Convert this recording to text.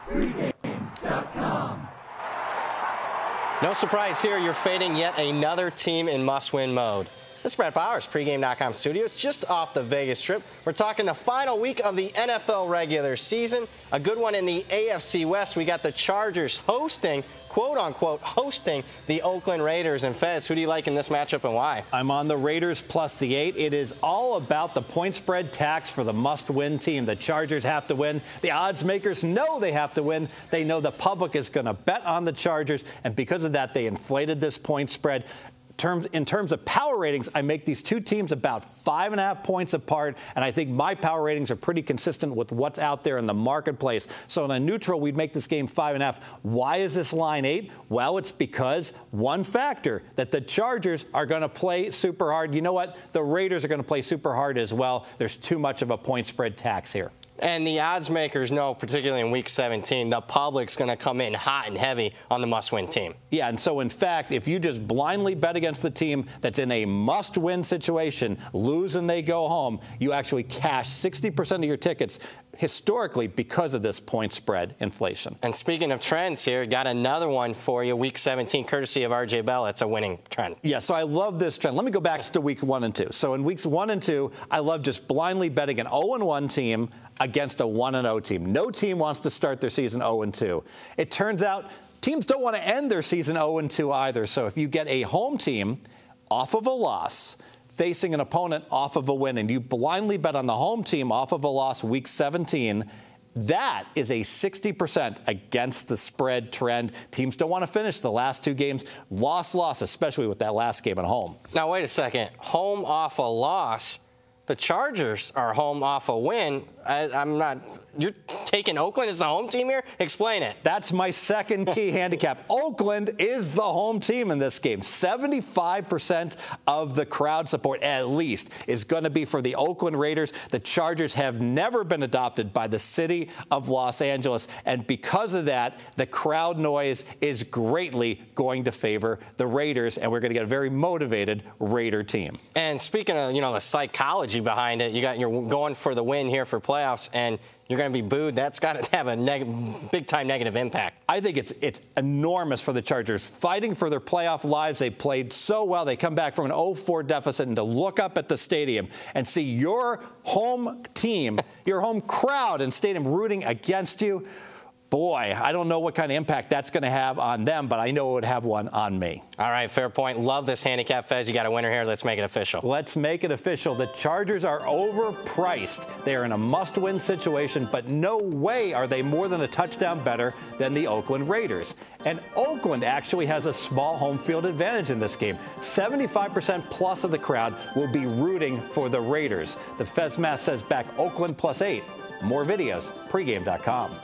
Pregame.com. No surprise here, you're fading yet another team in must-win mode. This is Brett Powers, Pregame.com studios, just off the Vegas Strip. We're talking the final week of the NFL regular season. A good one in the AFC West. We got the Chargers hosting, quote-unquote, hosting the Oakland Raiders. And Fez, who do you like in this matchup and why? I'm on the Raiders plus the 8. It is all about the point spread tax for the must-win team. The Chargers have to win. The odds makers know they have to win. They know the public is going to bet on the Chargers, and because of that, they inflated this point spread. In terms of power ratings, I make these two teams about 5.5 points apart, and I think my power ratings are pretty consistent with what's out there in the marketplace. So on a neutral, we'd make this game 5.5. Why is this line 8? Well, it's because one factor, that the Chargers are going to play super hard. You know what? The Raiders are going to play super hard as well. There's too much of a point spread tax here. And the odds makers know, particularly in Week 17, the public's going to come in hot and heavy on the must-win team. Yeah, and so, in fact, if you just blindly bet against the team that's in a must-win situation, lose and they go home, you actually cash 60% of your tickets historically because of this point spread inflation. And speaking of trends here, got another one for you, Week 17, courtesy of R.J. Bell. It's a winning trend. Yeah, so I love this trend. Let me go back to Week 1 and 2. So in Weeks 1 and 2, I love just blindly betting an 0-1 team against a 1-0 team. No team wants to start their season 0-2. It turns out teams don't want to end their season 0-2 either. So if you get a home team off of a loss, facing an opponent off of a win, and you blindly bet on the home team off of a loss Week 17, that is a 60% against the spread trend. Teams don't want to finish the last two games loss, especially with that last game at home. Now, wait a second. Home off a loss. The Chargers are home off a win. I'm not. You're taking Oakland as the home team here? Explain it. That's my second key handicap. Oakland is the home team in this game. 75% of the crowd support, at least, is going to be for the Oakland Raiders. The Chargers have never been adopted by the city of Los Angeles, and because of that, the crowd noise is greatly going to favor the Raiders, and we're going to get a very motivated Raider team. And speaking of, the psychology behind it, you're going for the win here for playoffs, and you're going to be booed. That's got to have a big-time negative impact. I think it's enormous for the Chargers. Fighting for their playoff lives, they played so well. They come back from an 0-4 deficit, and to look up at the stadium and see your home team, your home crowd and stadium rooting against you, boy, I don't know what kind of impact that's going to have on them, but I know it would have one on me. All right, fair point. Love this handicap, Fez. You got a winner here. Let's make it official. Let's make it official. The Chargers are overpriced. They are in a must-win situation, but no way are they more than a touchdown better than the Oakland Raiders. And Oakland actually has a small home field advantage in this game. 75% plus of the crowd will be rooting for the Raiders. The Fez Math says back Oakland plus 8. More videos, pregame.com.